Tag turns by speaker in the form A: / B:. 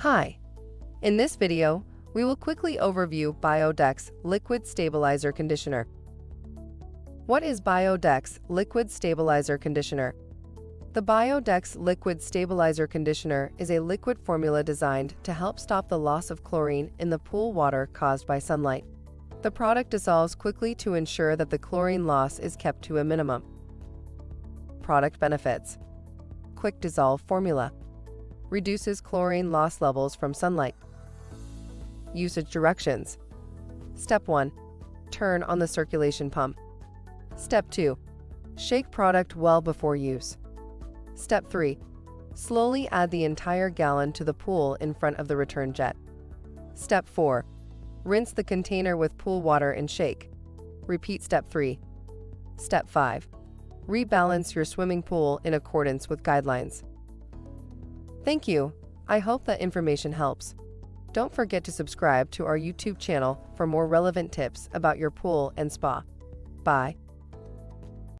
A: Hi! In this video, we will quickly overview Bio-Dex Liquid Stabilizer Conditioner. What is Bio-Dex Liquid Stabilizer Conditioner? The Bio-Dex Liquid Stabilizer Conditioner is a liquid formula designed to help stop the loss of chlorine in the pool water caused by sunlight. The product dissolves quickly to ensure that the chlorine loss is kept to a minimum. Product benefits: quick dissolve formula, reduces chlorine loss levels from sunlight. Usage directions: Step 1. Turn on the circulation pump. Step 2. Shake product well before use. Step 3. Slowly add the entire gallon to the pool in front of the return jet. Step 4. Rinse the container with pool water and shake. Repeat Step 3. Step 5. Rebalance your swimming pool in accordance with guidelines. Thank you. I hope that information helps. Don't forget to subscribe to our YouTube channel for more relevant tips about your pool and spa. Bye.